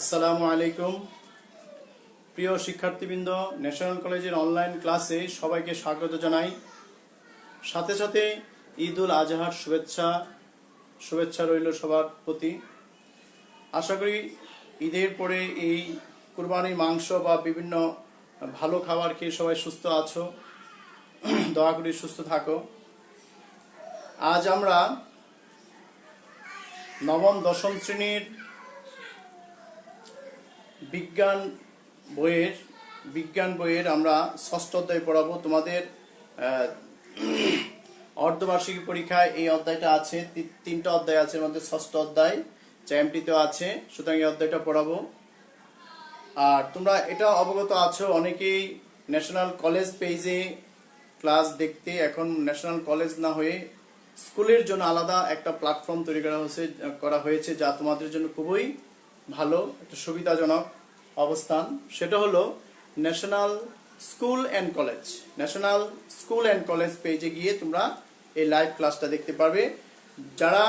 আসসালামু আলাইকুম প্রিয় শিক্ষার্থীবৃন্দ, ন্যাশনাল কলেজের অনলাইন ক্লাসে সবাইকে স্বাগত জানাই। সাথে সাথে ঈদুল আজহার শুভেচ্ছা রইল সবার প্রতি। আশা করি ঈদের পরে এই কুরবানির মাংস বা বিভিন্ন ভালো খাবার খেয়ে সবাই সুস্থ আছো। দয়া করে সুস্থ থাকো। আজ আমরা নবম দশম শ্রেণীর বিজ্ঞান বইয়ের আমরা ষষ্ঠ অধ্যায় পড়াবো। তোমাদের অর্ধবার্ষিকী পরীক্ষায় এই অধ্যায়টা আছে, তিনটা অধ্যায় আছে, মধ্যে ষষ্ঠ অধ্যায় চ্যাম্পটিতেও আছে, সুতরাং এই অধ্যায়টা পড়াবো। আর তোমরা এটা অবগত আছো, অনেকেই ন্যাশনাল কলেজ পেজে ক্লাস দেখতে, এখন ন্যাশনাল কলেজ না হয়ে স্কুলের জন্য আলাদা একটা প্ল্যাটফর্ম তৈরি করা হয়েছে, যা তোমাদের জন্য খুবই ভালো, একটা সুবিধাজনক অবস্থান। সেটা হলো ন্যাশনাল স্কুল অ্যান্ড কলেজ পেজে গিয়ে তোমরা এই লাইভ ক্লাসটা দেখতে পারবে। যারা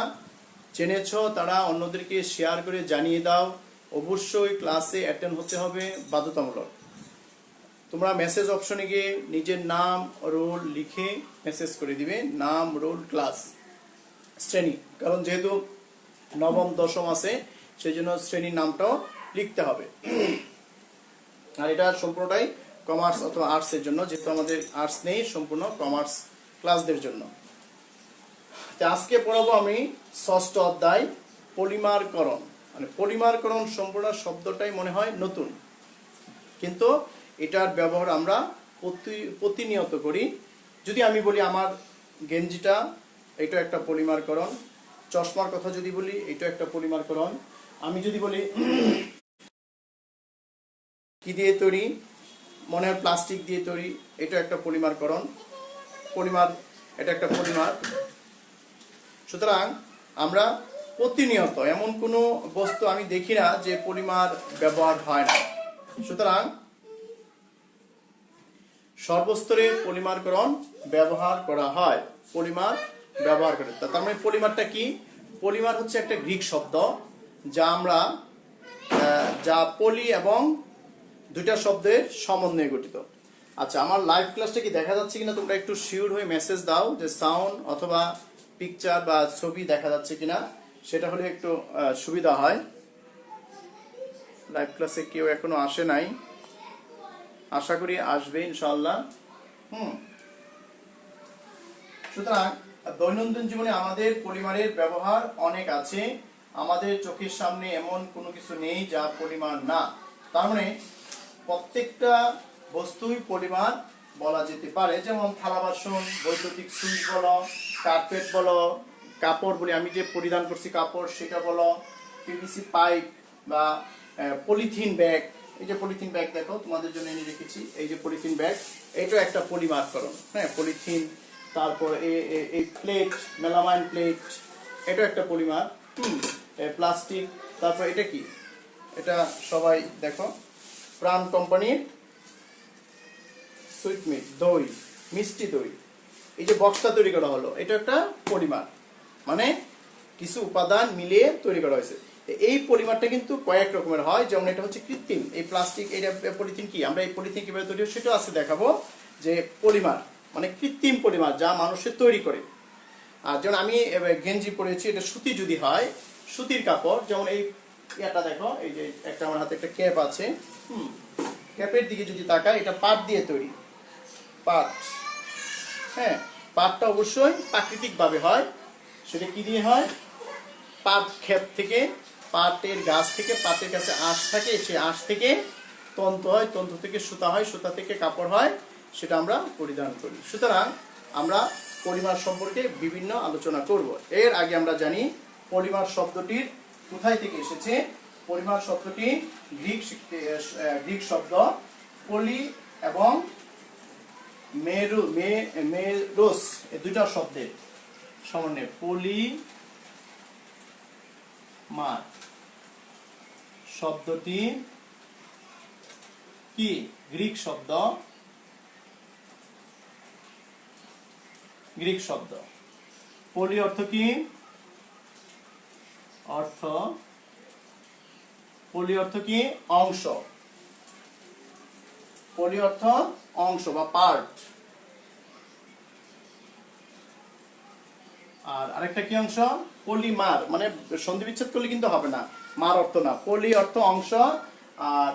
জেনেছো তারা অন্যদেরকে শেয়ার করে জানিয়ে দাও। অবশ্যই ক্লাসে অ্যাটেন্ড হতে হবে, বাধ্যতামূলক। তোমরা মেসেজ অপশনে গিয়ে নিজের নাম রোল লিখে মেসেজ করে দিবে, নাম রোল ক্লাস শ্রেণী, কারণ যেহেতু নবম দশম আছে সেই জন্য শ্রেণীর নামটাও লিখতে হবে। আর এটা সম্পূর্ণটাই কমার্স অথবা আর্টসের জন্য, যেহেতু আমাদের আর্টস নেই, সম্পূর্ণ কমার্স ক্লাসদের জন্য। আজকে পড়াবো আমি ষষ্ঠ অধ্যায় পলিমারকরণ। মানে পলিমারকরণ সম্পূর্ণ শব্দটাই মনে হয় নতুন, কিন্তু এটার ব্যবহার আমরা প্রতিনিয়ত করি। যদি আমি বলি আমার গেঞ্জিটা, এটা একটা পলিমারকরণ। চশমার কথা যদি বলি, এটা একটা পলিমারকরণ। আমি যদি বলি কি দিয়ে তৈরি, মনে হয় প্লাস্টিক দিয়ে তৈরি, এটা একটা পলিমারকরণ। এটা একটা পলিমার। সুতরাং আমরা প্রতিনিয়ত এমন কোনো বস্তু আমি দেখি না যে পলিমার ব্যবহার হয় না। সুতরাং সর্বস্তরে পলিমারকরণ ব্যবহার করা হয়। তার মানে পলিমারটা কি? পলিমার হচ্ছে একটা গ্রিক শব্দ, যা পলি এবং দুইটা শব্দের সমন্বয়ে গঠিত। আচ্ছা, আমার লাইভ ক্লাসটা কি দেখা যাচ্ছে কিনা তোমরা একটু শিওর হয়ে মেসেজ দাও যে সাউন্ড অথবা পিকচার বা ছবি দেখা যাচ্ছে কিনা, সেটা হলে একটু সুবিধা হয়। লাইভ ক্লাসে কেউ এখনো আসে নাই, আশা করি আসবে ইনশাআল্লাহ। সুতরাং দৈনন্দিন জীবনে আমাদের পলিমারের ব্যবহার অনেক আছে। আমাদের চোখের সামনে এমন কোনো কিছু নেই যা পলিমার না। তার মানে প্রত্যেকটা বস্তুই পলিমার বলা যেতে পারে। যেমন থালা বাসন, বৈদ্যুতিক সুইচ বলো, কার্পেট বলো, কাপড় বলি, আমি যে পরিধান করছি কাপড় সেটা বলো, পিভিসি পাইপ বা পলিথিন ব্যাগ। এই যে পলিথিন ব্যাগ দেখো, তোমাদের জন্য এনে রেখেছি, এই যে পলিথিন ব্যাগ, এটা একটা পলিমারকরণ। হ্যাঁ, পলিথিন। তারপর এই প্লেট, মেলামাইন প্লেট, এটা একটা পলিমার। প্লাস্টিক। তারপর এটা কি? এটা সবাই দেখো, প্রাণ কোম্পানির সুইটমিট, দই, মিষ্টি দই। এই যে বক্সটা তৈরি করা হলো, এটা একটা পলিমার, মানে কিছু উপাদান মিলিয়ে তৈরি করা হয়েছে। এই পলিমারটা কিন্তু কয়েক রকমের হয়। যেমন এটা হচ্ছে কৃত্রিম, এই প্লাস্টিক, এটা পলিথিন। কি আমরা এই পলিথিন কিভাবে তৈরি হয় সেটাও আছে দেখাবো, যে পলিমার মানে কৃত্রিম পলিমার যা মানুষের তৈরি করে। আর যেমন আমি গেঞ্জি পরেছি, এটা সুতি যদি হয়, সুতির কাপড়। যেমন এই এটা দেখো, এই যে একটা আমার হাতে একটা ক্যাপ আছে, ক্যাপের দিকে যদি তাকায়, এটা পাট দিয়ে তৈরি, পাট। হ্যাঁ, পাটটা অবশ্যই প্রাকৃতিক ভাবে হয়। সেটা কি দিয়ে হয়? পাট ক্ষেত থেকে, পাটের গাছ থেকে, পাটের কাছে আঁশ থাকে, সেই আঁশ থেকে তন্তু হয়, তন্তু থেকে সুতা হয়, সুতা থেকে কাপড় হয়, সেটা আমরা পরিধান করি। সুতরাং আমরা পলিমার সম্পর্কে বিভিন্ন আলোচনা করব। এর আগে আমরা জানি পলিমার শব্দটির কোথায় থেকে এসেছে। পলিমার শব্দটি গ্রিক শব্দ পলি এবং মেরোস, এই দুইটা শব্দের সমন্বয়ে পলিমার শব্দটি কি? গ্রিক শব্দ। পলি অর্থ কি? অর্থ পলি অর্থ কি? অংশ। পলি অর্থ অংশ বা পার্ট। আর আরেকটা কি অংশ? পলিমার, মানে সন্ধি বিচ্ছেদ করলে কিন্তু হবে না, মার অর্থ না। পলি অর্থ অংশ। আর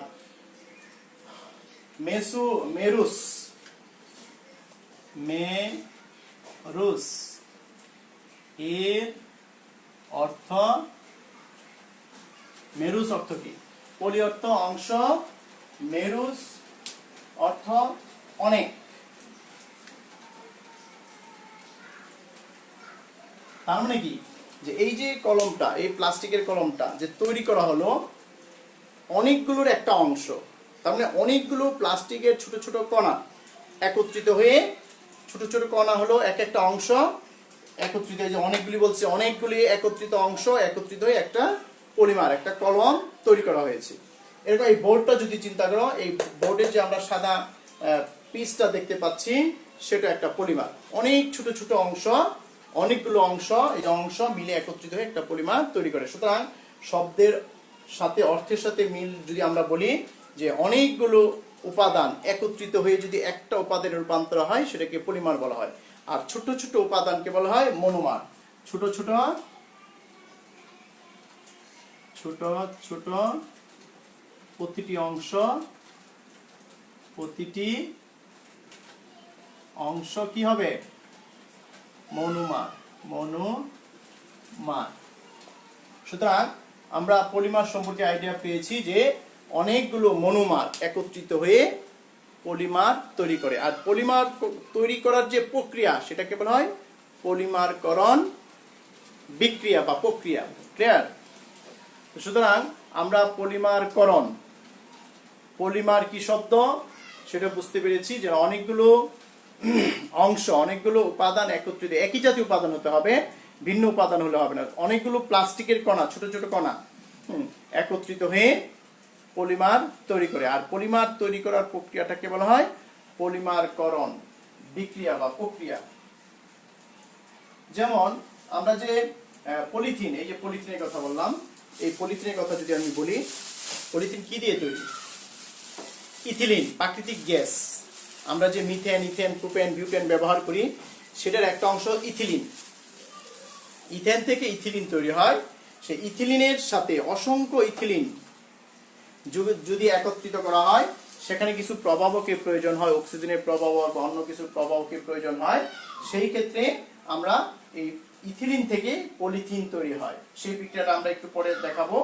মেরুস, মেরুস এর অর্থ, মেরুস অর্থ কি? পলি অর্থ অংশ, মেরুস অর্থ অনেক। তার মানে কি, যে এই যে কলমটা, এই প্লাস্টিকের কলমটা যে তৈরি করা হলো অনেকগুলোর একটা অংশ। তার মানে অনেকগুলো প্লাস্টিকের ছোট ছোট কণা একত্রিত হয়ে, ছোট ছোট কণা হলো এক একটা অংশ একত্রিত হয়ে, যে অনেকগুলি বলছে, অনেকগুলি একত্রিত অংশ একত্রিত হয়ে একটা পলিমার, একটা কলম তৈরি করা হয়েছে। এরকম এই বোর্ডটা যদি চিন্তা করো, এই বোর্ডের যে আমরা সাদা পিসটা দেখতে পাচ্ছি সেটা একটা পলিমার। অনেক ছোট ছোট অংশ, অনেকগুলো অংশ, এই অংশ মিলে একত্রিত হয়ে একটা পলিমার তৈরি করে। সুতরাং শব্দের সাথে, অর্থের সাথে মিল যদি আমরা বলি যে অনেকগুলো উপাদান একত্রিত হয়ে যদি একটা উপাদানে রূপান্তর হয় সেটাকে পলিমার বলা হয়। আর ছোট ছোট উপাদানকে বলা হয় মনোমার। ছোট ছোট ছোট ছোট প্রতিটি অংশ কি হবে? মনোমার। মনোমার। সুতরাং আমরা পলিমার সম্পর্কে আইডিয়া পেয়েছি যে অনেকগুলো মনোমার একত্রিত হয়ে পলিমার তৈরি করে। আর পলিমার তৈরি করার যে প্রক্রিয়া সেটাকে বলা হয় পলিমারকরণ বিক্রিয়া বা প্রক্রিয়া। ক্লিয়ার? সুতরাং আমরা পলিমারকরণ, পলিমার কি শব্দ সেটা বুঝতে পেরেছি, যে অনেকগুলো অংশ, অনেকগুলো উপাদান একত্রিত, একই জাতীয় উপাদান হতে হবে, ভিন্ন উপাদান হলে হবে না। অনেকগুলো প্লাস্টিকের কণা, ছোট ছোট কণা একত্রিত হয়ে পলিমার তৈরি করে। আর পলিমার তৈরি করার প্রক্রিয়াটাকে বলা হয় পলিমারকরণ বিক্রিয়া বা প্রক্রিয়া। যেমন আমরা যে পলিথিন, এই যে পলিথিনের কথা বললাম, এই পলিথিনের কথা যদি আমি বলি, পলিথিন কি দিয়ে তৈরি? ইথিলিন, প্রাকৃতিক গ্যাস। আমরা যে মিথেন, ইথেন, প্রোপেন, বিউটেন ব্যবহার করি সেটার একটা অংশ ইথিলিন। ইথেন থেকে ইথিলিন তৈরি হয়। সেই ইথিলিনের সাথে অসংখ্য ইথিলিন যদি একত্রিত করা হয় সেখানে কিছু প্রভাবকের প্রয়োজন হয়, অক্সিজেনের প্রভাবক বা অন্য কিছু প্রভাবকের প্রয়োজন হয়। সেই ক্ষেত্রে আমরা এই ইথিলিন থেকে পলিথিন তৈরি হয়। সেই বিক্রিয়াটা আমরা একটু পরে দেখাবো।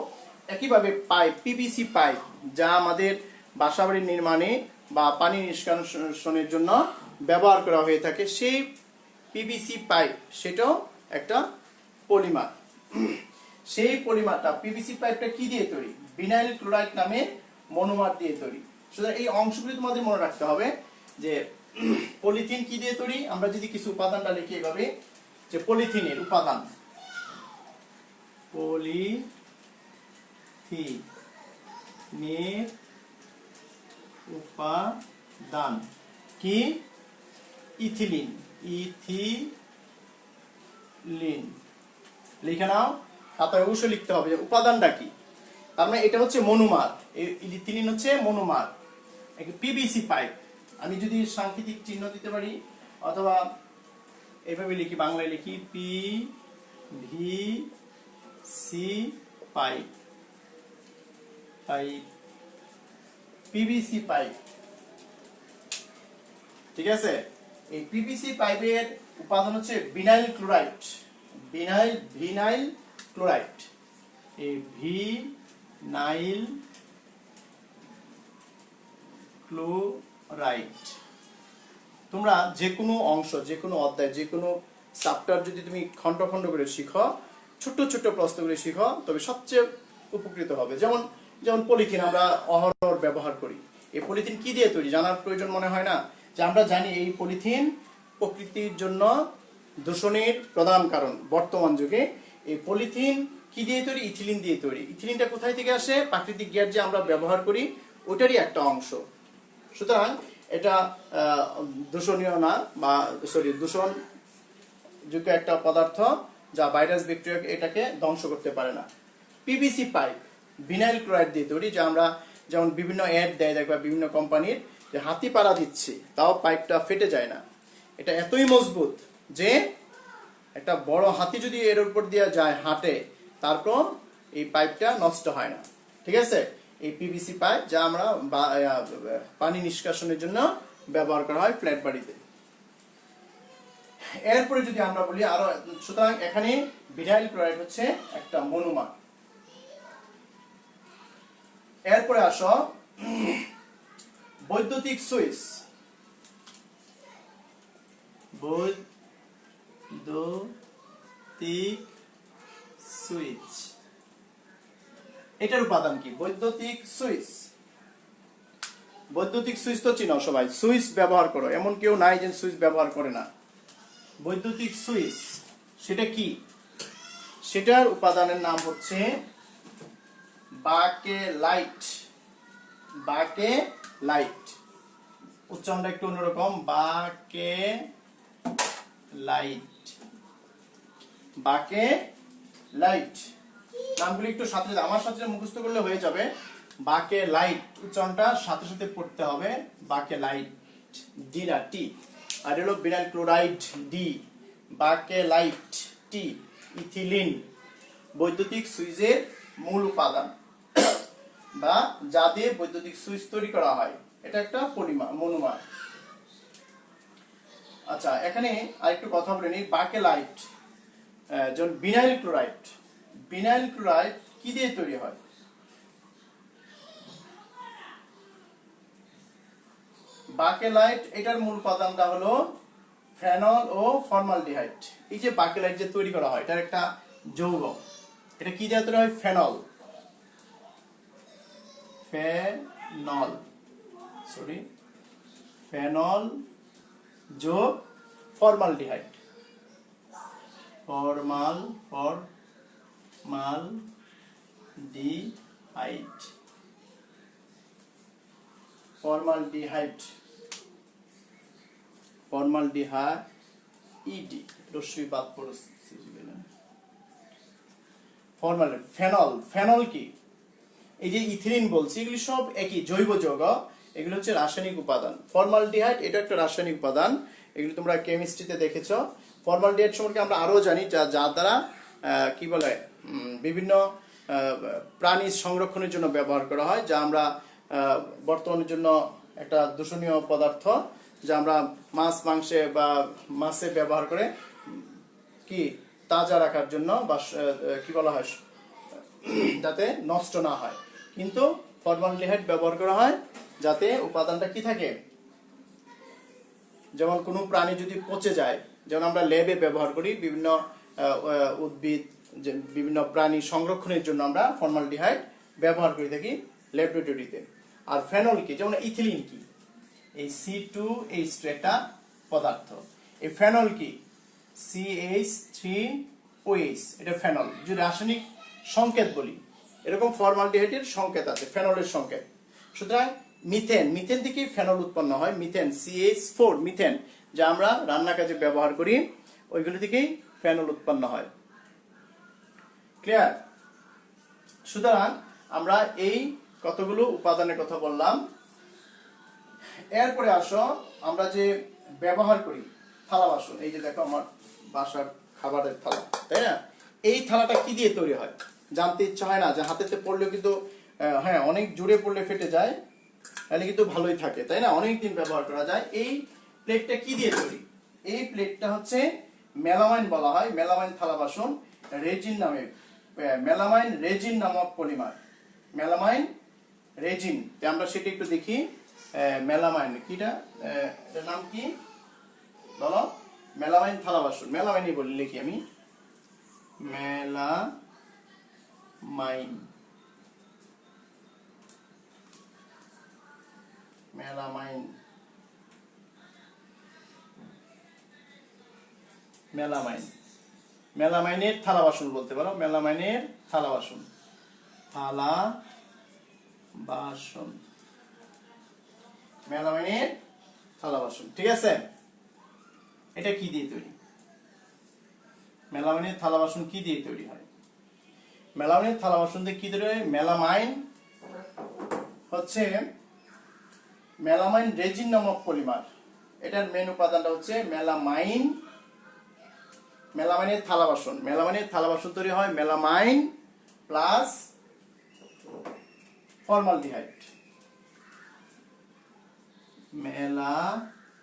একইভাবে পাইপ, পিভিসি পাইপ, যা আমাদের বাসাবাড়ির নির্মাণে বা পানি নিষ্কাশনের জন্য ব্যবহার করা হয়ে থাকে, সেই পিভিসি পাইপ সেটাও একটা পলিমার। সেই পলিমারটা, পিভিসি পাইপটা কি দিয়ে তৈরি? ভিনাইল ক্লোরাইড নামে মনোমার দিয়ে তৈরি। সুতরাং এই অংশগুলি তোমাদের মনে রাখতে হবে যে পলিথিন কি দিয়ে তৈরি। আমরা যদি কিছু উপাদানটা লিখি এভাবে, যে পলিথিনের উপাদান, পলিথিনের উপাদান কি? ইথিলিন। ইথিলিন লিখে নাও, খাতায় অবশ্যই লিখতে হবে যে উপাদানটা কি। তার মানে এটা হচ্ছে মনোমার, ইথিলিন হচ্ছে মনোমার। পিভিসি পাইপ, আমি যদি সাংকেতিক চিহ্ন দিতে পারি অথবা এইভাবে লিখি, বাংলায় লিখি পিভিসি পাইপ, পিভিসি পাইপ। ঠিক আছে? এই পিভিসি পাইপের উপাদান হচ্ছে ভিনাইল ক্লোরাইড। ভিনাইল ক্লোরাইড, এই ভিনাইল ক্লোরাইড। তোমরা যে কোনো অংশ, যে কোনো অধ্যায়, যে কোনো চ্যাপ্টার যদি তুমি খন্ড খন্ড করে শিখো, ছোট ছোট প্রশ্নগুলি শিখো, তবে সবচেয়ে উপকৃত হবে। যেমন পলিথিন আমরা অহরহ ব্যবহার করি। এই পলিথিন কি দিয়ে তৈরি জানার প্রয়োজন মনে হয় না? যে আমরা জানি এই পলিথিন প্রকৃতির জন্য দূষণের প্রধান কারণ বর্তমান যুগে। এই পলিথিন কি দিয়ে তৈরি? ইথিলিন দিয়ে তৈরি। ইথিলিনটা কোথায় থেকে আসে? প্রাকৃতিক গ্যাস যে আমরা ব্যবহার করি ওটারই একটা অংশ। সুতরাং এটা দূষণীয় না, বা দূষণযোগ্য একটা পদার্থ যা ভাইরাস ব্যাকটেরিয়া এটাকে ধ্বংস করতে পারে না। পিভিসি পাইপ, ভিনাইল ক্লোরাইড দিয়ে তৈরি, যা আমরা যেমন বিভিন্ন অ্যাড দেয় দেখবা বিভিন্ন কোম্পানির, যে হাতি পাড়া দিচ্ছি তাও পাইপটা ফেটে যায় না। এটা এতই মজবুত যে একটা বড় হাতি যদি এর উপর দিয়ে যায় হাঁটে, তারপর এই পাইপটা নষ্ট হয় না। ঠিক আছে, এই পিভিসি পাইপ যা আমরা পানি নিষ্কাশনের জন্য ব্যবহার করা হয় ফ্ল্যাট বাড়িতে। এরপরে যদি আমরা বলি আরো, সুতরাং এখানে ভিনাইল ক্লোরাইড হচ্ছে একটা মনোমার। এরপরে আসো বৈদ্যুতিক সুইচ। বৈদ্যুতিক সুইচ এটার উপাদান কি? বৈদ্যুতিক সুইচ, বৈদ্যুতিক সুইচ তো চিনো সবাই, সুইচ ব্যবহার করো, এমন কেউ নাই যে সুইচ ব্যবহার করে না। বৈদ্যুতিক সুইচ সেটা কি? সেটার উপাদানের নাম হচ্ছে বাকেলাইট। বাকেলাইট উচ্চারণটা একটু অন্যরকম, বাকেলাইট। বাকেলাইট নামগুলি একটু সাথে আমার সাথে মুখস্থ করলে হয়ে যাবে। বাকেলাইট উচ্চারণটা সাথে সাথে পড়তে হবে, বাকেলাইট, ডি না টি। আর হলো ভিনাইল ক্লোরাইড, ডি। বাকেলাইট, টি। ইথিলিন বৈদ্যুতিক সুইচের মূল উপাদান বা যা দিয়ে বৈদ্যুতিক সুইচ তৈরি করা হয়, এটা একটা পলিমার, মনোমার। আচ্ছা, এখানে আরেকটু কথা বলে নিই। বাকেলাইট যেমন ভিনাইল ক্লোরাইড, ভিনাইল ক্লোরাইড কি দিয়ে তৈরি হয়? বাকেলাইট এটার মূল উপাদানটা হলো ফেনল ও ফর্মালডিহাইড। এই যে বাকেলাইট যে তৈরি করা হয়, এটার একটা যৌগ, এটা কি দিয়ে তৈরি হয়? ফেনল, ফেনল, সরি, ফেনল যোগ ফর্মালডিহাইড, ফর্মালডিহাইড, ফর্মালডিহাইড, ফর্মালডিহাইড, রশ্মি বাদ পড়েছে। ফেনল, ফেনল কি? এই যে ইথিলিন বলছি, এগুলি সব একই জৈব যৌগ, এগুলো হচ্ছে রাসায়নিক উপাদান। ফর্মালডিহাইড এটা একটা রাসায়নিক উপাদান, এগুলো তোমরা কেমিস্ট্রিতে দেখেছো। ফর্মালডিহাইড সম্পর্কে আমরা আরো জানি, যার দ্বারা কি বলে বিভিন্ন প্রাণী সংরক্ষণের জন্য ব্যবহার করা হয়, যা আমরা বর্তমানের জন্য একটা দূষণীয় পদার্থ, যা আমরা মাছ মাংসে বা মাছে ব্যবহার করে কি তাজা রাখার জন্য, বা কি বলা হয় যাতে নষ্ট না হয়। কিন্তু ফর্মালডিহাইড ব্যবহার করা হয় যাতে উপাদানটা কি থাকে, যেমন কোনো প্রাণী যদি পচে যায়, যেমন আমরা ল্যাবে ব্যবহার করি বিভিন্ন উদ্ভিদ, বিভিন্ন প্রাণী সংরক্ষণের জন্য আমরা ফর্মালডিহাইড ব্যবহার করে থাকি ল্যাবরেটরিতে। আর ফেনল কি? যেমন ইথিলিন কি? এই C2H2 একটা পদার্থ। এই ফেনল কি? CH3OH, এটা ফেনল। যদি রাসায়নিক সংকেত বলি, এরকম ফর্মালডিহাইডের সংকেত আছে, ফেনলের সংকেত। সুতরাং মিথেন, মিথেন থেকে ফেনল উৎপন্ন হয়, মিথেন, CH4, মিথেন, যা আমরা রান্না কাজে ব্যবহার করি, ওইগুলো থেকেই ফেনল উৎপন্ন হয়। ক্লিয়ার? সুতরাং আমরা এই কতগুলো উপাদানের কথা বললাম। এরপরে আসো আমরা যে ব্যবহার করি থালা বাসন, এই যে দেখো আমার বাসার খাবারের থালা, তাই না? এই থালাটা কি দিয়ে তৈরি হয়? জানতে ইচ্ছা হয় না? যে হাতেতে পড়লেও কিন্তু হ্যাঁ, অনেক জোরে পড়লে ফেটে যায়, তাহলে কিন্তু ভালোই থাকে, তাই না? অনেক দিন ব্যবহার করা যায়। এই প্লেটটা কি দিয়ে তৈরি? এই প্লেটটা হচ্ছে মেলামাইন বলা হয়, মেলামাইন থালা বাসন, রেজিন নামে, মেলামাইন রেজিন নামক পলিমার, মেলামাইন রেজিন। আমরা সেটা একটু দেখি। মেলামাইন কিটা, এটার নাম কি বলো? মেলামাইন থালা বাসন, মেলামাইনই বলি, লিখি আমি, মেলামাইন, মেলামাইন, মেলামাইন, মেলামাইনের থালা বাসন বলতে পারো, মেলামাইনের থালা বাসন, থালা বাসন, মেলামাইনের থালা বাসন। ঠিক আছে? এটা কি দিয়ে তৈরি? মেলামাইনের থালা বাসন কি দিয়ে তৈরি হয়? মেলামাইনের থালা বাসন দিয়ে কি তৈরি হয়? মেলামাইন হচ্ছে মেলামাইন রেজিন নামক পলিমার। এটার মেন উপাদানটা হচ্ছে মেলামাইন। মেলামাইনের থালা বাসন, মেলামাইনের থালা বাসন তৈরি হয় মেলামাইন প্লাস ফর্মালডিহাইড। মেলামাইন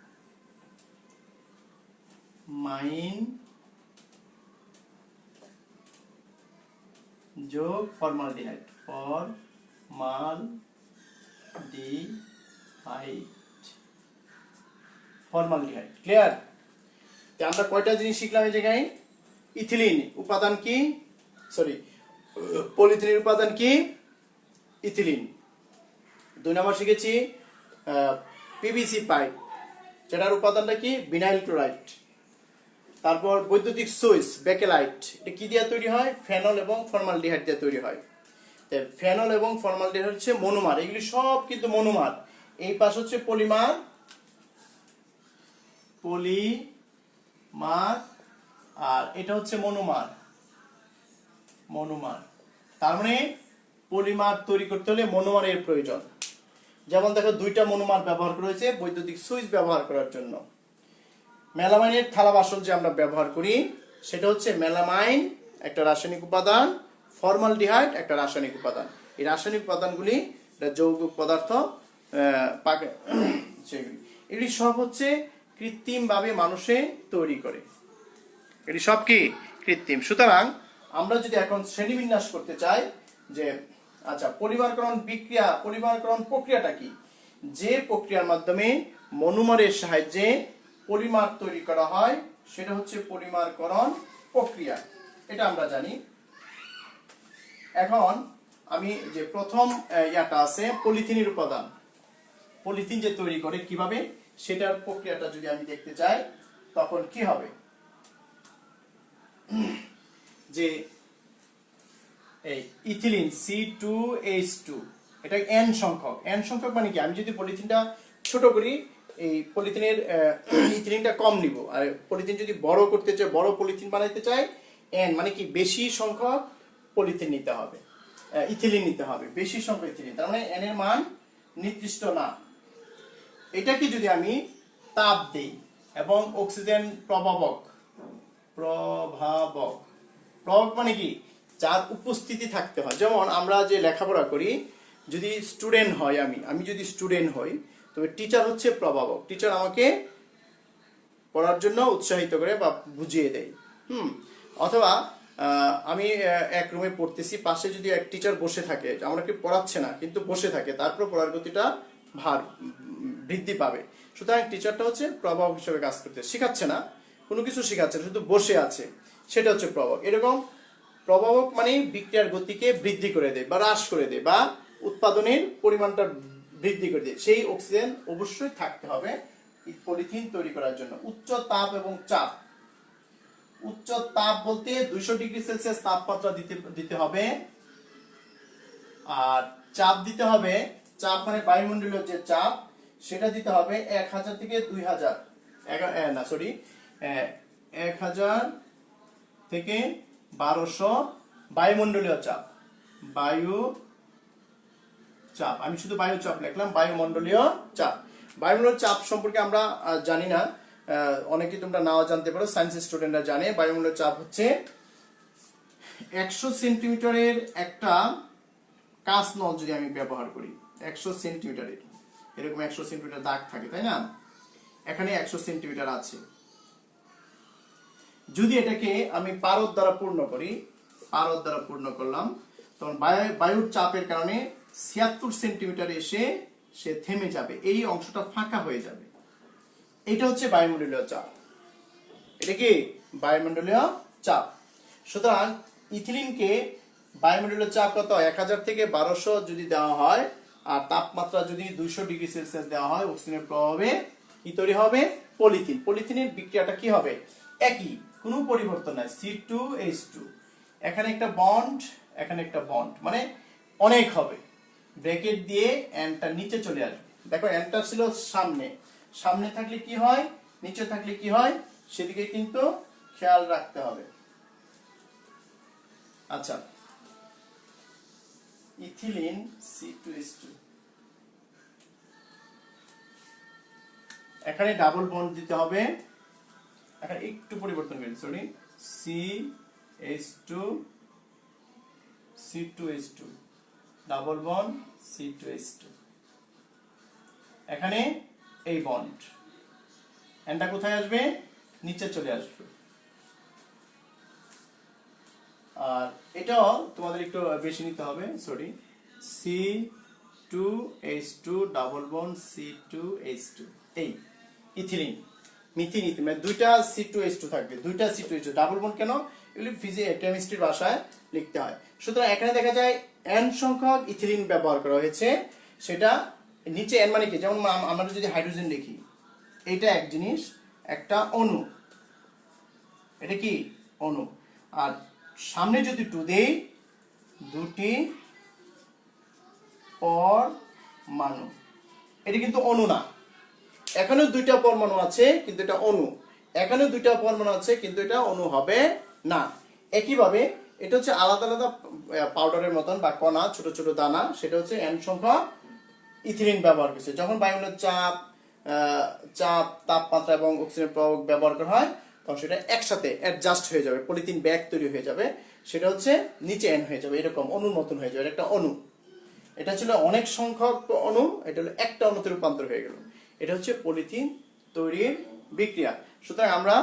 যোগ ফর্মালডিহাইড, ফর্মালডিহাইড। ক্লিয়ার? আমরা কয়টা জিনিস শিখলাম এই জায়গায়? ইথিলিন উপাদান কি, সরি পলিথিনের উপাদান কি? ইথিলিন। 2 নম্বর শিখেছি পিভিসি পাইপ, যেটার উপাদানটা কি? Vinyl chloride. তারপর বৈদ্যুতিক সুইচ বেকেলাইট, এটা কি দিয়ে তৈরি হয়? ফেনল এবং ফর্মালডিহাইড দিয়ে তৈরি হয়। ফেনল এবং ফর্মালডিহাইড হচ্ছে মনোমার, এগুলি সব কিন্তু মনোমার। এই পাশ হচ্ছে পলিমার, আর এটা হচ্ছে মনোমার। তার মানে পলিমার তৈরি করতে হলে মনোমারের প্রয়োজন। যেমন দেখো 2টা মনোমার ব্যবহার করা হয়েছে বৈদ্যুতিক সুইচ ব্যবহার করার জন্য। মেলামাইনের থালা বাসন যে আমরা ব্যবহার করি সেটা হচ্ছে মেলামাইন একটা রাসায়নিক উপাদান, ফর্মালডিহাইড একটা রাসায়নিক উপাদান। এই রাসায়নিক উপাদানগুলি যৌগিক পদার্থ, এগুলি সব হচ্ছে কৃত্রিমভাবে মানুষে তৈরি করে। এটি সব কি? কৃত্রিম। সুতরাং আমরা যদি এখন শ্রেণীবিন্যাস করতে চাই যে আচ্ছা পরিবারকরণ প্রক্রিয়াটা কি? যে প্রক্রিয়ার মাধ্যমে মনোমারের সাহায্যে পলিমার তৈরি করা হয় সেটা হচ্ছে পলিমারকরণ প্রক্রিয়া, এটা আমরা জানি। এখন আমি যে প্রথম ইয়াটা আছে পলিথিনের উপাদান, পলিথিন যে তৈরি করে কিভাবে সেটার প্রক্রিয়াটা যদি আমি দেখতে চাই তখন কি হবে? যে এই ইথিলিন C2H2 এটা n সংখ্যক মানে কি? আমি যদি পলিথিনটা ছোট করি, এই পলিথিনের ইথিলিনটা কম নিব, আর পলিথিন যদি বড় করতে চাই, বড় পলিথিন বানাইতে চাই, n মানে কি বেশি সংখ্যক পলিথিন নিতে হবে, ইথিলিন নিতে হবে, বেশি সংখ্যক ইথিলিন। তার মানে n এর মান নির্দিষ্ট না। এটাকে যদি আমি তাপ দেই এবং অক্সিজেন প্রভাবক মানে কি? যার উপস্থিতি থাকতে হয়। যেমন আমরা যে লেখাপড়া করি, যদি স্টুডেন্ট হয়, আমি যদি স্টুডেন্ট হই, তবে টিচার হচ্ছে প্রভাবক। টিচার আমাকে পড়ার জন্য উৎসাহিত করে বা বুঝিয়ে দেয়। অথবা আমি এক রুমে পড়তেছি, পাশে যদি এক টিচার বসে থাকে, আমাকে পড়াচ্ছে না কিন্তু বসে থাকে, তারপর পড়ার গতিটা বৃদ্ধি পাবে। সুতরাং টিচারটা হচ্ছে প্রভাবক হিসেবে কাজ করতে, শেখাচ্ছে না, কোনো কিছু শেখাচ্ছে না, শুধু বসে আছে, সেটা হচ্ছে প্রভাবক। এরকম প্রভাবক মানে বিক্রিয়ার গতিকে বৃদ্ধি করে দেয় বা হ্রাস করে দেয় বা উৎপাদনের পরিমাণটা বৃদ্ধি করে দেয়। সেই অক্সিজেন অবশ্যই থাকতে হবে পলিথিন তৈরি করার জন্য। উচ্চ তাপ এবং চাপ, উচ্চ তাপ বলতে 200 ডিগ্রি সেলসিয়াস তাপমাত্রা দিতে হবে, আর চাপ দিতে হবে, চাপ মানে বায়ুমণ্ডলীয় যে চাপ সেটা দিতে হবে 1000 থেকে 2000, 1000 থেকে 1200 বায়ুমণ্ডলীয় চাপ। আমি শুধু বায়ু চাপ লিখলাম, বায়ুমণ্ডলীয় চাপ। বায়ুমণ্ডলীয় চাপ সম্পর্কে আমরা জানি না, অনেকে তোমরা নাও জানতে পারো, সায়েন্স স্টুডেন্টরা জানে। বায়ুমণ্ডলীয় চাপ হচ্ছে 100 সেন্টিমিটারের একটা কাঁচ নল যদি আমি ব্যবহার করি, 100 সেন্টিমিটারের, এরকম 100 সেন্টিমিটার দাগ থাকে, তাই না? এখানে 100 সেন্টিমিটার আছে। যদি এটাকে আমি পারদ দ্বারা পূর্ণ করলাম, তখন বায়ুর চাপের কারণে 76 সেন্টিমিটার এসে সে থেমে যাবে, এই অংশটা ফাঁকা হয়ে যাবে। এটা হচ্ছে বায়ুমণ্ডলীয় চাপ। এটা কি? বায়ুমণ্ডলীয় চাপ। সুতরাং ইথিলিনকে বায়ুমণ্ডলীয় চাপ কত? 1000 থেকে 1200 যদি দেওয়া হয়, আর তাপমাত্রা যদি 200 ডিগ্রি সেলসিয়াস দেওয়া হয়, অক্সিজেনের প্রভাবে কি তৈরি হবে? পলিথিন। পলিথিনের বিক্রিয়াটা কি হবে? একই, কোনো পরিবর্তন নাই, C2H2। এখানে একটা বন্ড, এখানে একটা বন্ড, মানে অনেক হবে। ব্র্যাকেট দিয়ে এনটা নিচে চলে আসবে। দেখো এনটা ছিল সামনে থাকলে কি হয়, নিচে থাকলে কি হয়, সেদিকে কিন্তু খেয়াল রাখতে হবে। আচ্ছা, ইথিলিন C2H2, এখানে ডাবল বন্ড দিতে হবে, এখানে একটু পরিবর্তন করি, sorry, C2H2 double bond C2H2, এখানে এই বন্ড, এন্ডটা কোথায় আসবে, নিচে চলে আসবে। আর এটাও তোমাদের একটু বেশি নিতে হবে, sorry, C2H2 double bond C2H2, এই ইথিলিন মিথিন ইথিলিন, মানে দুইটা C2H2 থাকবে, দুইটা C2H2 ডাবল বন্ড কেন, এগুলি কেমিস্ট্রির ভাষায় লিখতে হয়। সুতরাং এখানে দেখা যায় n সংখ্যক ইথিলিন ব্যবহার করা হয়েছে, সেটা নিচে n মানে কি, যেমন আমরা যদি হাইড্রোজেন লিখি, এইটা এক জিনিস, একটা অণু, এটা কি অণু, আর সামনে যদি 2 দেই, দুটি পরমাণু, এটা কিন্তু অণু না, এখানেও দুইটা পরমাণু আছে কিন্তু এটা অণু, এখানেও দুইটা পরমাণু আছে কিন্তু এটা অণু হবে না। একইভাবে এটা হচ্ছে আলাদা আলাদা পাউডারের মতন বা কণা, ছোট ছোট দানা, সেটা হচ্ছে n সংখ্যক ইথিলিন ব্যবহার করছে। যখন বায়ুমণ্ডলের চাপ, তাপমাত্রা এবং অক্সিজেন প্রয়োগ ব্যবহার করা হয়, তখন সেটা একসাথে অ্যাডজাস্ট হয়ে যাবে, পলিথিন ব্যাগ তৈরি হয়ে যাবে, সেটা হচ্ছে নিচে n হয়ে যাবে, এরকম অণুর মতন হয়ে যাবে, একটা অণু। এটা ছিল অনেক সংখ্যক অণু, এটা হলো একটা অণুতে রূপান্তর হয়ে গেল, এটা হচ্ছে পলিথিন তৈরির বিক্রিয়া। সুতরাং আমরা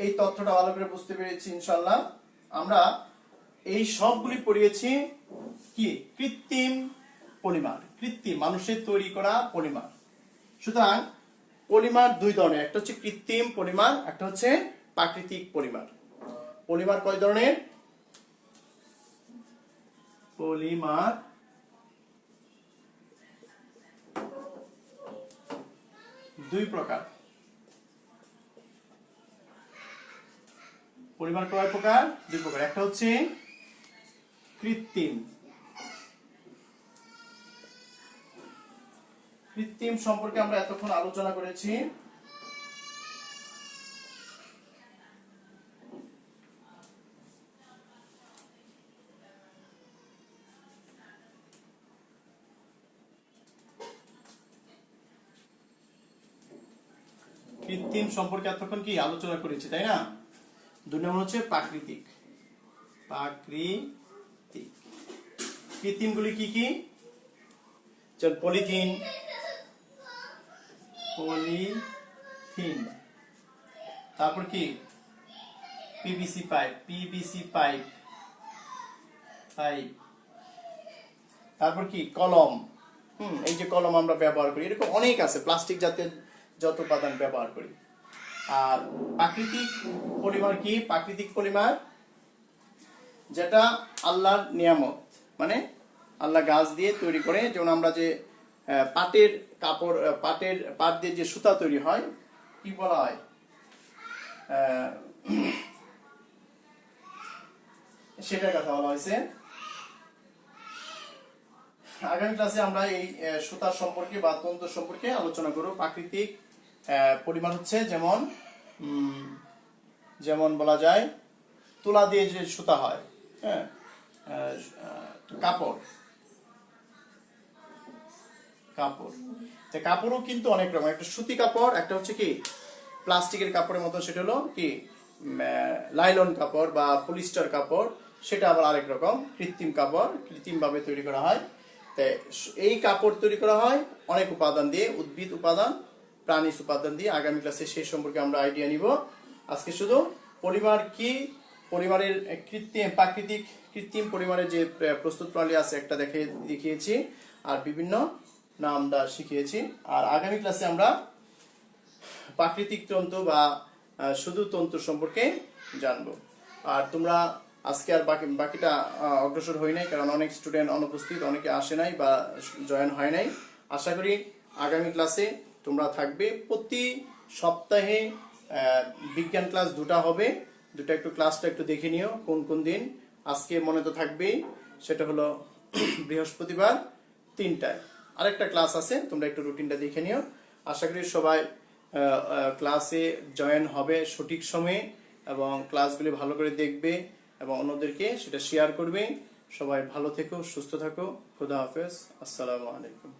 এই তথ্যটা ভালো করে বুঝতে পেরেছি ইনশাআল্লাহ। আমরা এই সবগুলি পড়িয়েছি কি, কৃত্রিম পলিমার, কৃত্রিম মানুষের তৈরি করা পলিমার। সুতরাং পলিমার দুই ধরনের, একটা হচ্ছে কৃত্রিম পলিমার, একটা হচ্ছে প্রাকৃতিক পলিমার। পলিমার কয় ধরনের, পলিমার দুই প্রকার। পলিমার কয় প্রকার, দুই প্রকার, একটা হচ্ছে কৃত্রিম, কৃত্রিম সম্পর্কে আমরা এতক্ষণ আলোচনা করেছি। কৃত্রিম সম্পর্কে এতক্ষণ কি আলোচনা করেছি, তাই না? দুই নম্বর হচ্ছে প্রাকৃতিক, প্রাকৃতিক কৃত্রিমগুলি কি কি, পলিথিন, পলিথিন, তারপর কি PVC pipe, PVC pipe, pipe, তারপর কি কলম, এই যে কলম আমরা ব্যবহার করি, এরকম অনেক আছে, প্লাস্টিক জাতীয় যত উপাদান ব্যবহার করি। আর প্রাকৃতিক পলিমার কি, প্রাকৃতিক পলিমার যেটা আল্লাহর নিয়ামত, মানে আল্লাহ গাছ দিয়ে তৈরি করে, যেমন আমরা যে পাটের কাপড়, পাট দিয়ে যে সুতা তৈরি হয়, কি বলা হয়, সেটার কথা বলা হয়েছে। আগামী ক্লাসে আমরা এই সুতার সম্পর্কে বা তন্তু সম্পর্কে আলোচনা করব। প্রাকৃতিক পলিমার হচ্ছে যেমন বলা যায় তুলা দিয়ে যে সুতা হয়, হ্যাঁ, কাপড়, কাপড়ও কিন্তু অনেক রকম, একটা সুতি কাপড়, একটা হচ্ছে কি প্লাস্টিকের কাপড়ের মতো, সেটা হলো কি লাইলন কাপড় বা পলিস্টার কাপড়, সেটা আবার আরেক রকম কৃত্রিম কাপড়, কৃত্রিম ভাবে তৈরি করা হয়। তাই এই কাপড় তৈরি করা হয় অনেক উপাদান দিয়ে, উদ্ভিদ উপাদান, প্রাণীজ উপাদান দিয়ে। আগামী ক্লাসে সেই সম্পর্কে আমরা আইডিয়া নিব। আজকে শুধু পলিমার কি, পলিমারের প্রাকৃতিক কৃত্রিম পলিমারের যে প্রস্তুত প্রণালী আছে একটা দেখিয়েছি, আর বিভিন্ন নামটা শিখিয়েছি। আর আগামী ক্লাসে আমরা প্রাকৃতিক তন্তু বা শুধু তন্তু সম্পর্কে জানবো। আর তোমরা আজকে আর বাকিটা অগ্রসর হই নাই, কারণ অনেক স্টুডেন্ট অনুপস্থিত, অনেকে আসে নাই বা জয়েন হয় নাই। আশা করি আগামী ক্লাসে তোমরা থাকবে। প্রতি সপ্তাহে বিজ্ঞান ক্লাস দুটা হবে, দুটা একটু ক্লাসটা একটু দেখে নিও কোন কোন দিন। আজকে মনে তো থাকবেই, সেটা হলো বৃহস্পতিবার 3টায়। আরেকটা ক্লাস আছে, তোমরা একটু রুটিনটা দেখে নিও। আশা করি সবাই ক্লাসে জয়েন হবে সঠিক সময়ে এবং ক্লাসগুলি ভালো করে দেখবে এবং অন্যদেরকে সেটা শেয়ার করবে। সবাই ভালো থেকো, সুস্থ থাকো। খোদা হাফেজ। আসসালামু আলাইকুম।